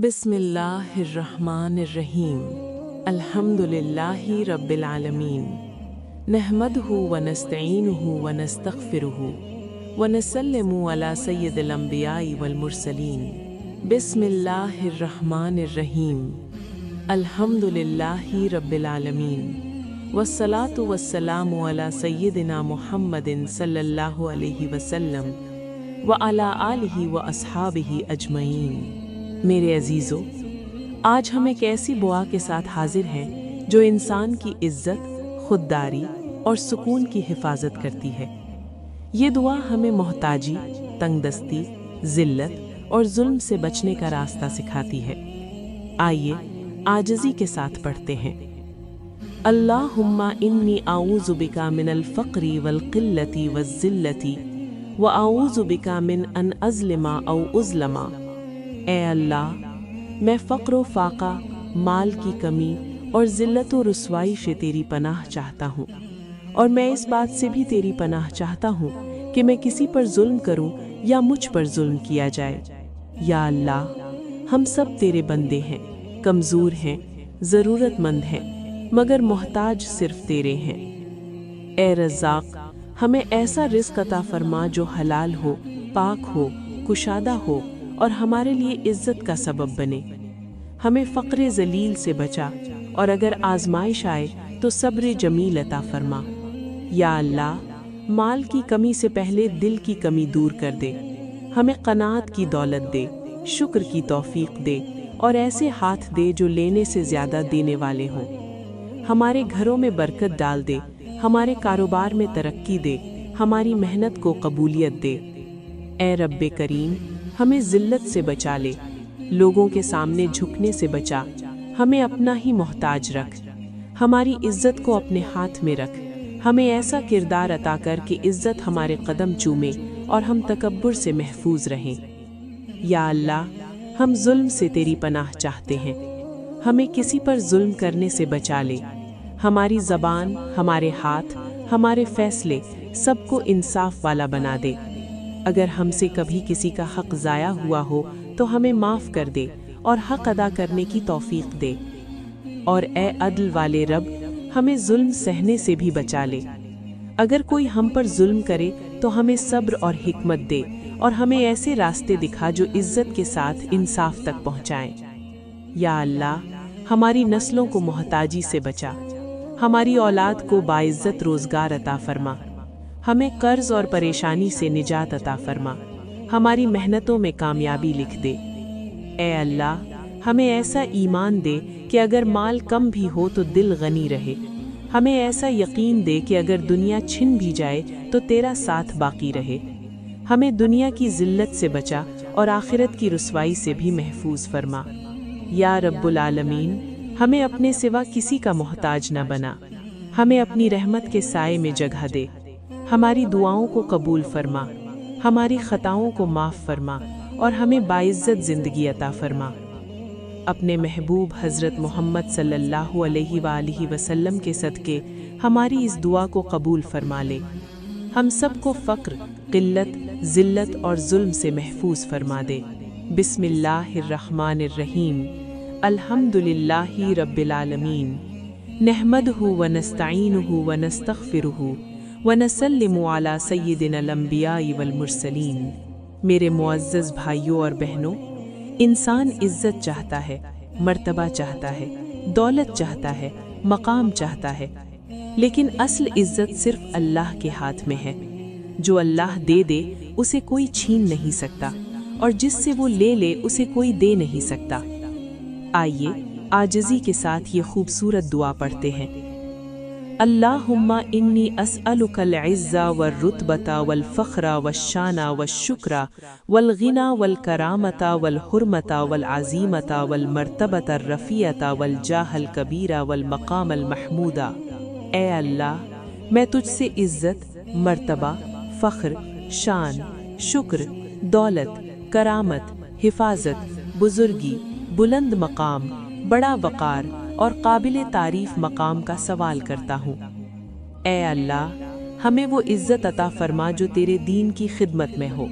बिस्मिल्लाहिर्रहमानिर्रहीम। अल्हम्दुलिल्लाहि रब्बिल आलमीन। नहमदुहु व नस्तईनुहु व नस्तगफिरुहु व नसल्लिमु अला सय्यिदिल अंबियाइ वल मुरसलीन। बिस्मिल्लाहिर्रहमानिर्रहीम। अल्हम्दुलिल्लाहि रब्बिल आलमीन वस्सलातु वस्सलामु अला सय्यिदिना मुहम्मदिन सल्लल्लाहु अलैहि वसल्लम व अला आलिहि व अस्हाबिहि अजमईन। मेरे अजीज़ों, आज हम एक ऐसी दुआ के साथ हाजिर हैं जो इंसान की इज्जत, खुददारी और सुकून की हिफाजत करती है। ये दुआ हमें मोहताजी, तंगदस्ती, जिल्लत और जुल्म से बचने का रास्ता सिखाती है। आइए आजिज़ी के साथ पढ़ते हैं। अल्लाहुम्मा इन्नी आऊज़ु बिका मिनल फ़क़्रि वल क़िल्लति वज़्ज़िल्लति व आऊज़ु बिका मिन अन अज़लिमा औ उज़लमा। ए अल्लाह, मैं फ़क़्र व फ़ाक़ा, माल की कमी और ज़िल्लत व रुसवाई से तेरी पनाह चाहता हूँ, और मैं इस बात से भी तेरी पनाह चाहता हूँ कि मैं किसी पर जुल्म करूँ या मुझ पर जुल्म किया जाए। या अल्लाह, हम सब तेरे बंदे हैं, कमज़ोर हैं, ज़रूरतमंद हैं, मगर मोहताज सिर्फ़ तेरे हैं। ए रज़्ज़ाक़, हमें ऐसा रिज़्क़ अता फरमा जो हलाल हो, पाक हो, कुशादा हो और हमारे लिए इज़्ज़त का सबब बने। हमें फ़क़्र ज़लील से बचा, और अगर आज़माइश आए तो सब्र जमील अता फरमा। या अल्लाह, माल की कमी से पहले दिल की कमी दूर कर दे। हमें क़नाअत की दौलत दे, शुक्र की तौफ़ीक़ दे और ऐसे हाथ दे जो लेने से ज़्यादा देने वाले हों। हमारे घरों में बरकत डाल दे, हमारे कारोबार में तरक्की दे, हमारी मेहनत को कबूलियत दे। ए रब्बे करीम, हमें ज़िल्लत से बचा ले, लोगों के सामने झुकने से बचा, हमें अपना ही मोहताज रख। हमारी इज़्ज़त को अपने हाथ में रख। हमें ऐसा किरदार अता कर कि इज़्ज़त हमारे कदम चूमे और हम तकब्बुर से महफूज रहें। या अल्लाह, हम जुल्म से तेरी पनाह चाहते हैं। हमें किसी पर जुल्म करने से बचा ले। हमारी ज़बान, हमारे हाथ, हमारे फ़ैसले सबको इंसाफ वाला बना दे। अगर हमसे कभी किसी का हक़ ज़ाया हुआ हो तो हमें माफ़ कर दे और हक़ अदा करने की तौफ़ीक़ दे। और ए अदल वाले रब, हमें जुल्म सहने से भी बचा ले। अगर कोई हम पर जुल्म करे तो हमें सब्र और हिकमत दे, और हमें ऐसे रास्ते दिखा जो इज़्ज़त के साथ इंसाफ तक पहुँचाएँ। या अल्लाह, हमारी नस्लों को मोहताजी से बचा। हमारी औलाद को बाइज़्ज़त रोज़गार अता फरमा। हमें कर्ज़ और परेशानी से निजात अता फरमा। हमारी मेहनतों में कामयाबी लिख दे। ए अल्लाह, हमें ऐसा ईमान दे कि अगर माल कम भी हो तो दिल गनी रहे। हमें ऐसा यकीन दे कि अगर दुनिया छिन भी जाए तो तेरा साथ बाकी रहे। हमें दुनिया की ज़िल्लत से बचा और आखिरत की रुसवाई से भी महफूज फरमा। या रब्बुल आलमीन, हमें अपने सिवा किसी का मोहताज न बना। हमें अपनी रहमत के साए में जगह दे। हमारी दुआओं को कबूल फरमा, हमारी ख़ताओं को माफ़ फरमा और हमें बाइज़्ज़त ज़िंदगी अता फरमा। अपने महबूब हज़रत मोहम्मद सल्लल्लाहु अलैहि वसल्लम के सदक़े हमारी इस दुआ को कबूल फरमा ले। हम सबको फ़क़्र, क़िल्लत, ज़िल्लत और जुल्म से महफूज फरमा दे। बिस्मिल्लाहिर्रहमानिर्रहीम। अल्हम्दुलिल्लाहि रब्बिल आलमीन। नहमदुहु व नस्तईनुहु व नस्तगफिरुहु व नसल्लिमु अला सय्यिदिनल अंबियाइ वल मुरसलीन। मेरे मुअज़्ज़ज़ भाइयों और बहनों, इंसान इज़्ज़त चाहता है, मर्तबा चाहता है, दौलत चाहता है, मकाम चाहता है, लेकिन असल इज़्ज़त सिर्फ़ अल्लाह के हाथ में है। जो अल्लाह दे दे उसे कोई छीन नहीं सकता, और जिससे वो ले ले उसे कोई दे नहीं सकता। आइए आजिज़ी के साथ ये खूबसूरत दुआ पढ़ते हैं। अल्लाहुम्मा इन्नी अस्अलुकल इज़्ज़ा वल रुतबता वल फ़ख़्रा वश्शाना वश्शुक्रा वल गिना वल करामता वल हुर्मता वल अज़ीमता वल मर्तबता रफ़ीअता वल जाहल कबीरा वल मक़ामल महमूदा। ए अल्लाह, मैं तुझसे इज़्ज़त, मर्तबा, फ़ख़्र, शान, शुक्र, दौलत, करामत, हिफाजत, बुज़ुर्गी, बुलंद मकाम, बड़ा वक़ार और काबिल तारीफ़ मकाम का सवाल करता हूँ। ए अल्लाह, हमें वो इज़्ज़त अता फरमा जो तेरे दीन की खिदमत में हो।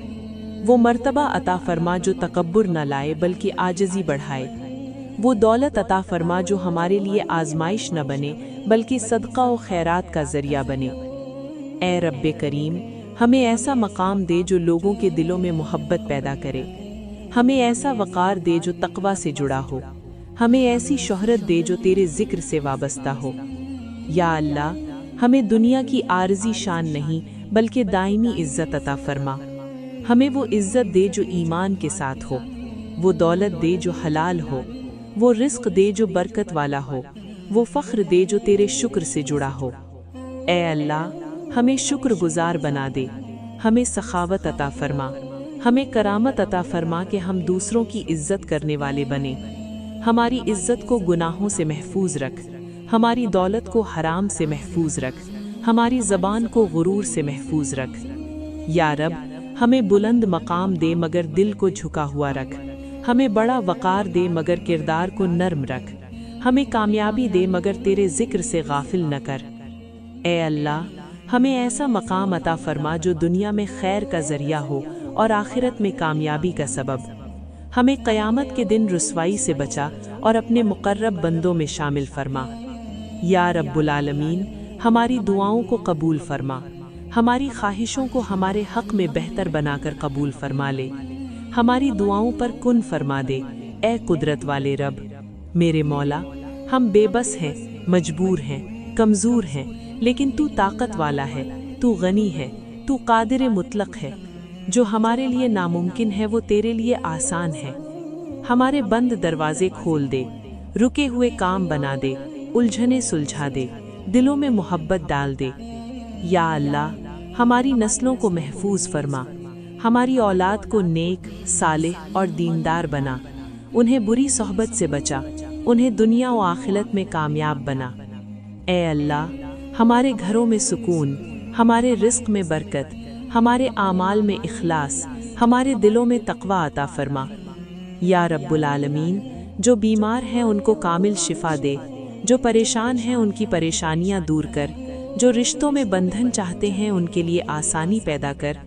वो मर्तबा अता फरमा जो तकब्बुर न लाए बल्कि आजिज़ी बढ़ाए। वो दौलत अता फरमा जो हमारे लिए आजमाइश न बने बल्कि सदका व खैरात का ज़रिया बने। ए रब्बे करीम, हमें ऐसा मकाम दे जो लोगों के दिलों में मोहब्बत पैदा करे। हमें ऐसा वक़ार दे जो तक़वा से जुड़ा हो। हमें ऐसी शोहरत दे जो तेरे ज़िक्र से वाबस्ता हो। या अल्लाह, हमें दुनिया की आरज़ी शान नहीं बल्कि दायमी इज़्ज़त अता फरमा। हमें वो इज़्ज़त दे जो ईमान के साथ हो, वो दौलत दे जो हलाल हो, वो रिस्क दे जो बरकत वाला हो, वो फ़ख्र दे जो तेरे शुक्र से जुड़ा हो। ए अल्लाह, हमें शुक्रगुजार बना दे। हमें सखावत अता फरमा। हमें करामत अता फरमा कि हम दूसरों की इज़्ज़त करने वाले बने। हमारी इज़्ज़त को गुनाहों से महफूज रख। हमारी दौलत को हराम से महफूज रख। हमारी ज़बान को गुरूर से महफूज रख। या रब, हमें बुलंद मकाम दे मगर दिल को झुका हुआ रख। हमें बड़ा वक़ार दे मगर किरदार को नर्म रख। हमें कामयाबी दे मगर तेरे ज़िक्र से गाफिल न कर। ए अल्लाह, हमें ऐसा मकाम अता फरमा जो दुनिया में खैर का ज़रिया हो और आखिरत में कामयाबी का सबब। हमें क़यामत के दिन रुसवाई से बचा और अपने मुक़र्रब बंदों में शामिल फरमा। या रब्बुल आलमीन, हमारी दुआओं को कबूल फरमा। हमारी ख्वाहिशों को हमारे हक़ में बेहतर बनाकर कबूल फरमा ले। हमारी दुआओं पर कुन फरमा दे। ए कुदरत वाले रब, मेरे मौला, हम बेबस हैं, मजबूर हैं, कमज़ोर हैं, लेकिन तू ताकत वाला है, तू गनी है, तू कादिर मुतलक है। जो हमारे लिए नामुमकिन है वो तेरे लिए आसान है। हमारे बंद दरवाजे खोल दे, रुके हुए काम बना दे, उलझने सुलझा दे, दिलों में मोहब्बत डाल दे। या अल्लाह, हमारी नस्लों को महफूज फरमा। हमारी औलाद को नेक, सालेह और दीनदार बना। उन्हें बुरी सोहबत से बचा। उन्हें दुनिया और आखिरत में कामयाब बना। ए अल्लाह, हमारे घरों में सुकून, हमारे रिस्क में बरकत, हमारे आमाल में इखलास, हमारे दिलों में तक़वा अता फरमा। या रब्बुल आलमीन, जो बीमार हैं उनको कामिल शिफा दे। जो परेशान हैं उनकी परेशानियां दूर कर। जो रिश्तों में बंधन चाहते हैं उनके लिए आसानी पैदा कर।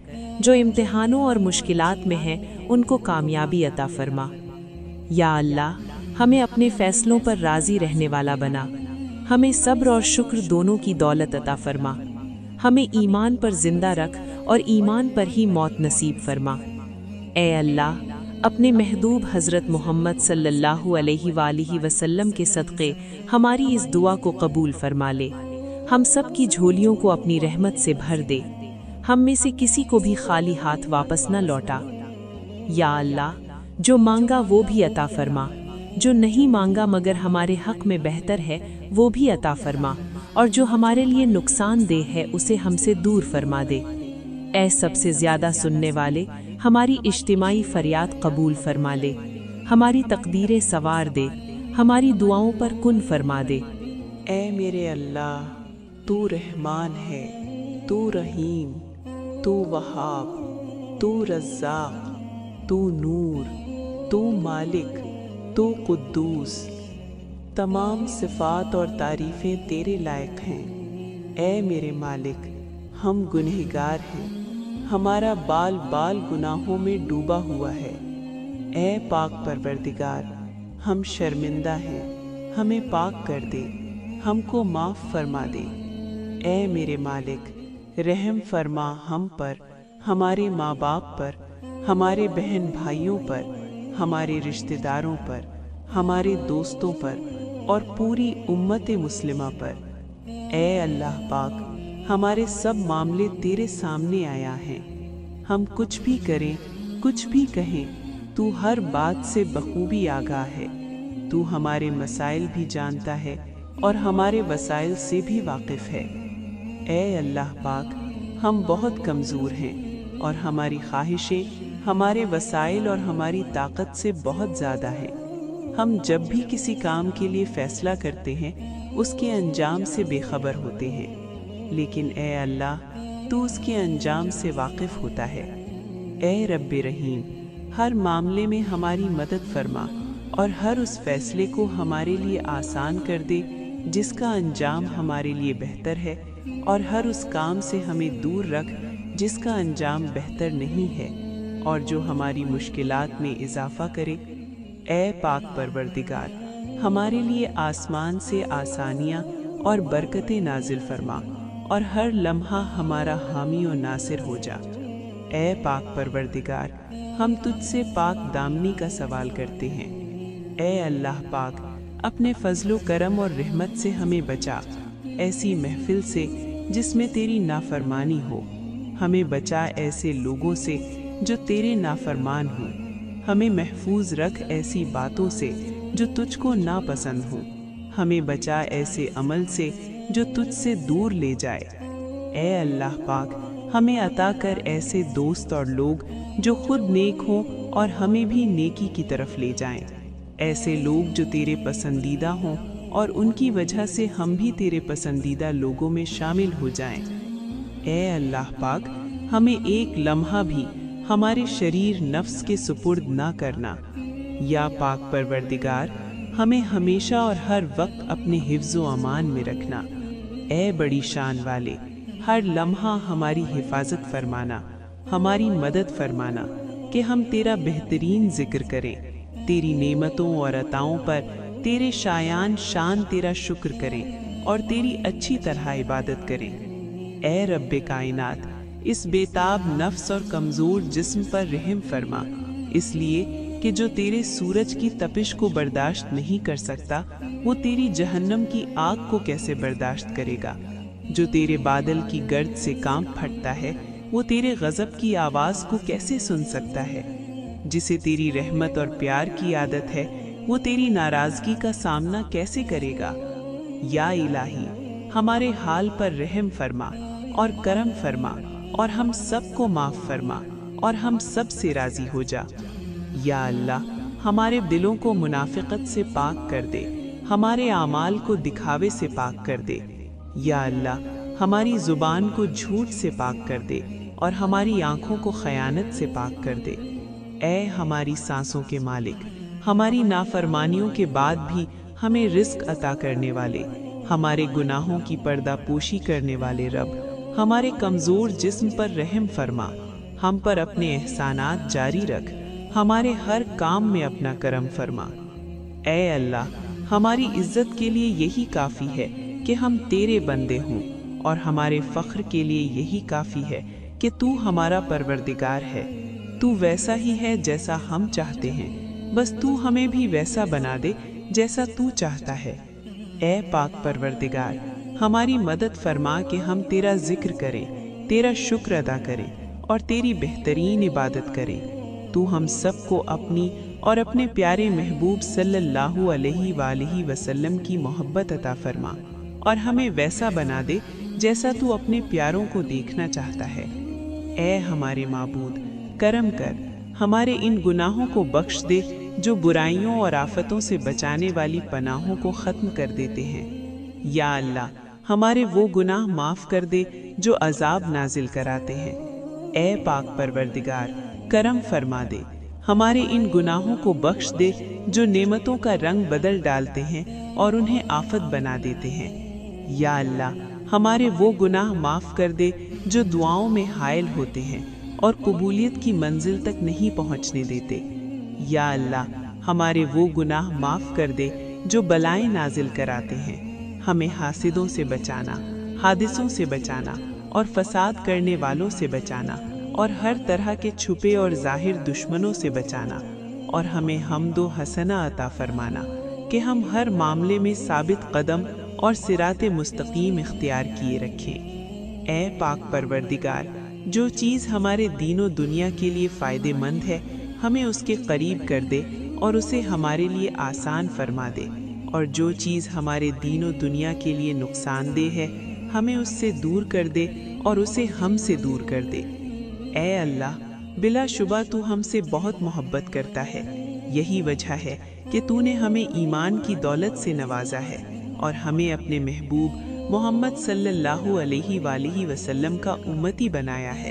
जो इम्तिहानों और मुश्किलात में हैं उनको कामयाबी अता फरमा। या अल्लाह, हमें अपने फ़ैसलों पर राज़ी रहने वाला बना। हमें सब्र और शुक्र दोनों की दौलत अता फरमा। हमें ईमान पर जिंदा रख और ईमान पर ही मौत नसीब फरमा। ए अल्लाह, अपने महबूब हज़रत मोहम्मद सल्लल्लाहु अलैहि वसल्लम के सदक़े हमारी इस दुआ को कबूल फरमा ले। हम सब की झोलियों को अपनी रहमत से भर दे। हम में से किसी को भी खाली हाथ वापस न लौटा। या अल्लाह, जो मांगा वो भी अता फरमा। जो नहीं मांगा मगर हमारे हक़ में बेहतर है वो भी अता फरमा। और जो हमारे लिए नुकसानदेह है उसे हमसे दूर फरमा दे। ऐ सबसे ज़्यादा सुनने वाले, हमारी इज्तिमाई फरियाद कबूल फरमा ले। हमारी तकदीरें सवार दे। हमारी दुआओं पर कुन फरमा दे। ऐ मेरे अल्लाह, तू रहमान है, तू रहीम, तू वहाब, तू रज़्ज़ाक़, तू नूर, तू मालिक, तू कुद्दूस। तमाम सिफ़ात और तारीफ़ें तेरे लायक हैं। ऐ मेरे मालिक, हम गुनहगार हैं। हमारा बाल बाल गुनाहों में डूबा हुआ है। ऐ पाक परवरदिगार, हम शर्मिंदा हैं। हमें पाक कर दे, हमको माफ़ फरमा दे। ऐ मेरे मालिक, रहम फरमा हम पर, हमारे माँ बाप पर, हमारे बहन भाइयों पर, हमारे रिश्तेदारों पर, हमारे दोस्तों पर और पूरी उम्मत मुस्लिमा पर। ऐ अल्लाह पाक, हमारे सब मामले तेरे सामने आया हैं। हम कुछ भी करें, कुछ भी कहें, तू हर बात से बखूबी आगाह है। तू हमारे मसाइल भी जानता है और हमारे वसाइल से भी वाकिफ़ है। ऐ अल्लाह पाक, हम बहुत कमज़ोर हैं और हमारी ख्वाहिशें हमारे वसाइल और हमारी ताकत से बहुत ज़्यादा हैं। हम जब भी किसी काम के लिए फ़ैसला करते हैं उसके अंजाम से बेखबर होते हैं, लेकिन ऐ अल्लाह, तू उसके अंजाम से वाकिफ़ होता है। ऐ रब्बे रहीम, हर मामले में हमारी मदद फरमा और हर उस फैसले को हमारे लिए आसान कर दे जिसका अंजाम हमारे लिए बेहतर है, और हर उस काम से हमें दूर रख जिसका अंजाम बेहतर नहीं है। اور جو ہماری مشکلات میں اضافہ کرے۔ اے پاک پروردگار، ہمارے لیے آسمان سے آسانیاں اور برکتیں نازل فرما اور ہر لمحہ ہمارا حامی و ناصر ہو جا۔ اے پاک پروردگار، ہم تجھ سے پاک دامنی کا سوال کرتے ہیں۔ اے اللہ پاک، اپنے فضل و کرم اور رحمت سے ہمیں بچا، ایسی محفل سے جس میں تیری نافرمانی ہو۔ ہمیں بچا ایسے لوگوں سے جو تیرے نافرمان ہوں۔ ہمیں محفوظ رکھ ایسی باتوں سے جو تجھ کو ناپسند ہوں۔ ہمیں بچا ایسے عمل سے جو تجھ سے دور لے جائے۔ اے اللہ پاک، ہمیں عطا کر ایسے دوست اور لوگ جو خود نیک ہوں اور ہمیں بھی نیکی کی طرف لے جائیں، ایسے لوگ جو تیرے پسندیدہ ہوں اور ان کی وجہ سے ہم بھی تیرے پسندیدہ لوگوں میں شامل ہو جائیں۔ اے اللہ پاک، ہمیں ایک لمحہ بھی ہمارے شریر نفس کے سپرد نہ کرنا۔ یا پاک پروردگار، ہمیں ہمیشہ اور ہر وقت اپنے حفظ و امان میں رکھنا۔ اے بڑی شان والے، ہر لمحہ ہماری حفاظت فرمانا، ہماری مدد فرمانا کہ ہم تیرا بہترین ذکر کریں، تیری نعمتوں اور عطاؤں پر تیرے شایان شان تیرا شکر کریں اور تیری اچھی طرح عبادت کریں۔ اے رب کائنات، اس بے تاب نفس اور کمزور جسم پر رحم فرما، اس لیے کہ جو تیرے سورج کی تپش کو برداشت نہیں کر سکتا، وہ تیری جہنم کی آگ کو کیسے برداشت کرے گا؟ جو تیرے بادل کی گرد سے کانپ پھٹتا ہے، وہ تیرے غضب کی آواز کو کیسے سن سکتا ہے؟ جسے تیری رحمت اور پیار کی عادت ہے، وہ تیری ناراضگی کا سامنا کیسے کرے گا؟ یا الہی، ہمارے حال پر رحم فرما اور کرم فرما اور ہم سب کو معاف فرما اور ہم سب سے راضی ہو جا۔ یا اللہ، ہمارے دلوں کو منافقت سے پاک کر دے، ہمارے اعمال کو دکھاوے سے پاک کر دے۔ یا اللہ، ہماری زبان کو جھوٹ سے پاک کر دے اور ہماری آنکھوں کو خیانت سے پاک کر دے۔ اے ہماری سانسوں کے مالک، ہماری نافرمانیوں کے بعد بھی ہمیں رزق عطا کرنے والے، ہمارے گناہوں کی پردہ پوشی کرنے والے رب، ہمارے کمزور جسم پر رحم فرما، ہم پر اپنے احسانات جاری رکھ، ہمارے ہر کام میں اپنا کرم فرما۔ اے اللہ، ہماری عزت کے لیے یہی کافی ہے کہ ہم تیرے بندے ہوں، اور ہمارے فخر کے لیے یہی کافی ہے کہ تو ہمارا پروردگار ہے۔ تو ویسا ہی ہے جیسا ہم چاہتے ہیں، بس تو ہمیں بھی ویسا بنا دے جیسا تو چاہتا ہے۔ اے پاک پروردگار، ہماری مدد فرما کہ ہم تیرا ذکر کریں، تیرا شکر ادا کریں اور تیری بہترین عبادت کریں۔ تو ہم سب کو اپنی اور اپنے پیارے محبوب صلی اللہ علیہ وآلہ وسلم کی محبت عطا فرما اور ہمیں ویسا بنا دے جیسا تو اپنے پیاروں کو دیکھنا چاہتا ہے۔ اے ہمارے معبود، کرم کر، ہمارے ان گناہوں کو بخش دے جو برائیوں اور آفتوں سے بچانے والی پناہوں کو ختم کر دیتے ہیں۔ یا اللہ، ہمارے وہ گناہ معاف کر دے جو عذاب نازل کراتے ہیں۔ اے پاک پروردگار، کرم فرما دے، ہمارے ان گناہوں کو بخش دے جو نعمتوں کا رنگ بدل ڈالتے ہیں اور انہیں آفت بنا دیتے ہیں۔ یا اللہ، ہمارے وہ گناہ معاف کر دے جو دعاؤں میں حائل ہوتے ہیں اور قبولیت کی منزل تک نہیں پہنچنے دیتے۔ یا اللہ، ہمارے وہ گناہ معاف کر دے جو بلائیں نازل کراتے ہیں۔ ہمیں حاسدوں سے بچانا، حادثوں سے بچانا اور فساد کرنے والوں سے بچانا اور ہر طرح کے چھپے اور ظاہر دشمنوں سے بچانا، اور ہمیں حمد و حسنہ عطا فرمانا کہ ہم ہر معاملے میں ثابت قدم اور صراط مستقیم اختیار کیے رکھیں۔ اے پاک پروردگار، جو چیز ہمارے دین و دنیا کے لیے فائدہ مند ہے، ہمیں اس کے قریب کر دے اور اسے ہمارے لیے آسان فرما دے، اور جو چیز ہمارے دین و دنیا کے لیے نقصان دہ ہے، ہمیں اس سے دور کر دے اور اسے ہم سے دور کر دے۔ اے اللہ، بلا شبہ تو ہم سے بہت محبت کرتا ہے، یہی وجہ ہے کہ تو نے ہمیں ایمان کی دولت سے نوازا ہے اور ہمیں اپنے محبوب محمد صلی اللہ علیہ وآلہ وسلم کا امتی بنایا ہے۔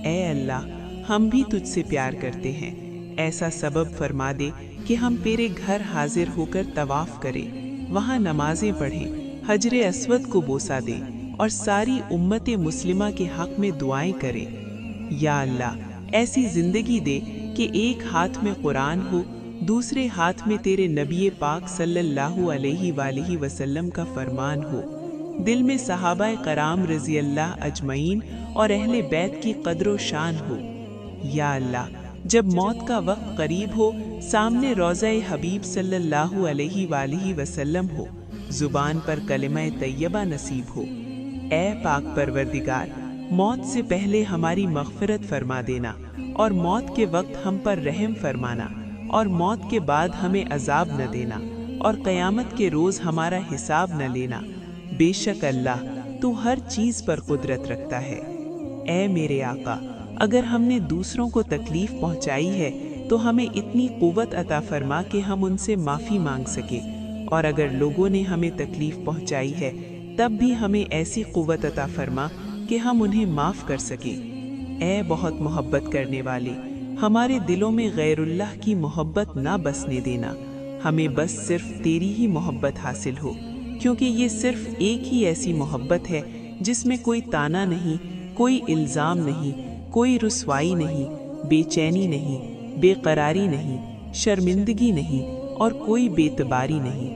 اے اللہ، ہم بھی تجھ سے پیار کرتے ہیں، ایسا سبب فرما دے کہ ہم تیرے گھر حاضر ہو کر طواف کریں، وہاں نمازیں پڑھیں، حجر اسود کو بوسہ دیں اور ساری امت مسلمہ کے حق میں دعائیں کریں۔ یا اللہ، ऐसी जिंदगी दे कि एक हाथ में कुरान हो, दूसरे हाथ में तेरे नबी पाक सल्लल्लाहु अलैहि वसल्लम का फरमान हो, दिल में सहाबाए कराम रज़ी अल्लाह अजमईन और अहले बैत की कद्र शान हो। या अल्लाह, जब मौत का वक्त करीब हो, सामने रोज़ा-ए हबीब सल्लल्लाहु अलैहि वसल्लम हो, जुबान पर कलिमा तैयबा नसीब हो। ऐ पाक परवरदिगार, मौत से पहले हमारी मग़फ़िरत फरमा देना और मौत के वक्त हम पर रहम फरमाना, और मौत के बाद हमें अजाब न देना, और क़यामत के रोज़ हमारा हिसाब न लेना। बेशक अल्लाह, तू हर चीज़ पर कुदरत रखता है। ऐ मेरे आका, अगर हमने दूसरों को तकलीफ़ पहुँचाई है तो हमें इतनी क़ुव्वत अता फरमा कि हम उनसे माफ़ी मांग सके, और अगर लोगों ने हमें तकलीफ़ पहुँचाई है तब भी हमें ऐसी क़ुव्वत अता फरमा कि हम उन्हें माफ़ कर सके। ऐ बहुत मोहब्बत करने वाले, हमारे दिलों में गैरुल्लाह की मोहब्बत ना बसने देना, हमें बस सिर्फ तेरी ही मोहब्बत हासिल हो, क्योंकि ये सिर्फ एक ही ऐसी मोहब्बत है जिसमें कोई ताना नहीं, कोई इल्ज़ाम नहीं, कोई रुसवाई नहीं, बेचैनी नहीं, बेकरारी नहीं, शर्मिंदगी नहीं और कोई बेतबारी नहीं।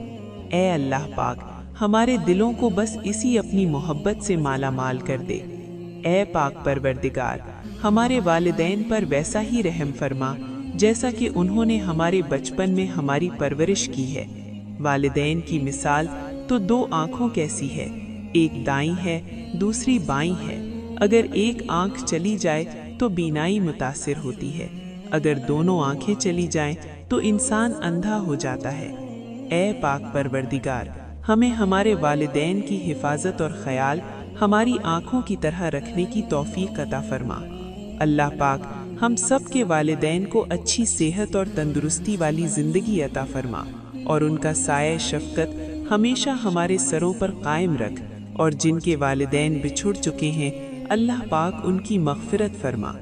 ऐ अल्लाह पाक, हमारे दिलों को बस इसी अपनी मोहब्बत से माला माल कर दे। ऐ पाक परवरदिगार, हमारे वालिदैन पर वैसा ही रहम फरमा जैसा कि उन्होंने हमारे बचपन में हमारी परवरिश की है। वालिदैन की मिसाल तो दो आँखों कैसी है, एक दाईं है दूसरी बाईं है। अगर एक आँख चली जाए तो बीनाई मुतासिर होती है, अगर दोनों आँखें चली जाएं तो इंसान अंधा हो जाता है। ऐ पाक परवरदिगार, हमें हमारे वालिदैन की हिफाजत और ख्याल हमारी आँखों की तरह रखने की तौफीक अता फरमा। अल्लाह पाक, हम सब के वालिदैन को अच्छी सेहत और तंदुरुस्ती वाली ज़िंदगी अता फरमा, और उनका साया शफ़क़त हमेशा हमारे सरों पर कायम रख, और जिनके वालिदैन बिछुड़ चुके हैं अल्लाह पाक उनकी मग़फ़िरत फरमा।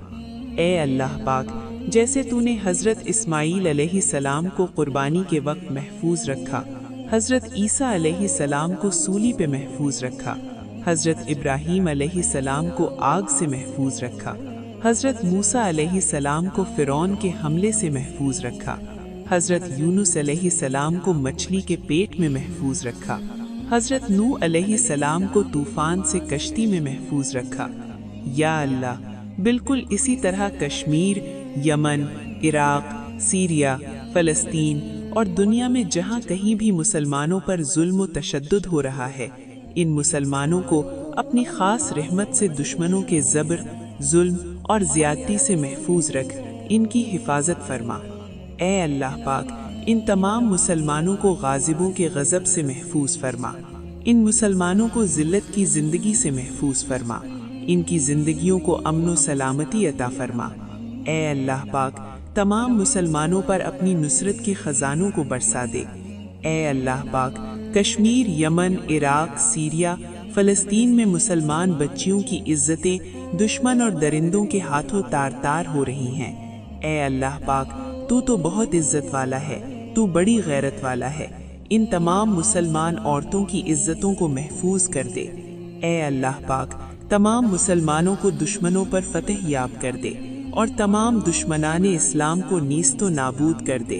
ऐ अल्लाह पाक, जैसे तूने हज़रत इस्माईल अलैहिस्सलाम को क़ुरबानी के वक्त महफूज रखा, हज़रत ईसा अलैहिस्सलाम को सूली पे महफूज रखा, हज़रत इब्राहीम अलैहिस्सलाम को आग से महफूज रखा, हज़रत मूसा अलैहिस्सलाम को फ़िरौन के हमले से महफूज रखा, हज़रत यूनुस अलैहिस्सलाम को मछली के पेट में महफूज रखा, हज़रत नूह अलैहिस्सलाम को तूफ़ान से कश्ती में महफूज रखा। या अल्लाह, बिल्कुल इसी तरह कश्मीर, यमन, इराक़, सीरिया, फ़लस्तीन और दुनिया में जहाँ कहीं भी मुसलमानों पर जुल्म व तशद्दुद हो रहा है, इन मुसलमानों को अपनी ख़ास रहमत से दुश्मनों के ज़बर, जुल्म और ज़्यादती से महफूज रख, इनकी हिफाजत फरमा। ऐ अल्लाह पाक, इन तमाम मुसलमानों को गाज़िबों के गज़ब से महफूज फरमा, इन मुसलमानों को ज़िल्लत की ज़िंदगी से महफूज फरमा, इनकी ज़िंदगियों को अमन व सलामती अता फरमा। ऐ अल्लाह पाक, तमाम मुसलमानों पर अपनी नुसरत के ख़ज़ानों को बरसा दे। ऐ अल्लाह पाक, कश्मीर, यमन, इराक़, सीरिया, फ़लस्तीन में मुसलमान बच्चियों की इज़्ज़तें दुश्मन और दरिंदों के हाथों तार तार हो रही हैं। ऐ अल्लाह पाक, तू तो बहुत इज़्ज़त वाला है, तू बड़ी गैरत वाला है, इन तमाम मुसलमान औरतों की इज़्ज़तों को महफूज कर दे। ऐ अल्लाह पाक, तमाम मुसलमानों को दुश्मनों पर फतह याब कर दे और तमाम दुश्मनाने इस्लाम को नीस्तो नाबूद कर दे।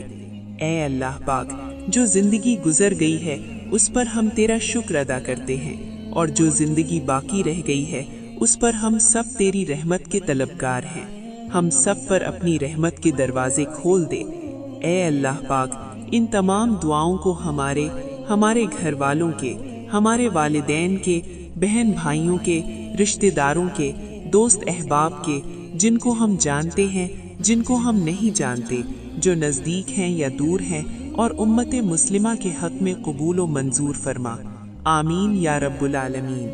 ऐ अल्लाह पाक, जो ज़िंदगी गुजर गई है उस पर हम तेरा शुक्र अदा करते हैं, और जो ज़िंदगी बाकी रह गई है उस पर हम सब तेरी रहमत के तलबगार हैं। हम सब पर अपनी रहमत के दरवाजे खोल दे। ऐ अल्लाह पाक, इन तमाम दुआओं को हमारे घर वालों के, हमारे वालिदैन के, बहन भाइयों के, रिश्तेदारों के, दोस्त अहबाब के, जिनको हम जानते हैं, जिनको हम नहीं जानते, जो नज़दीक हैं या दूर हैं, और उम्मत मुस्लिमा के हक़ में कबूल व मंजूर फरमा। आमीन या रब्बुल आलमीन।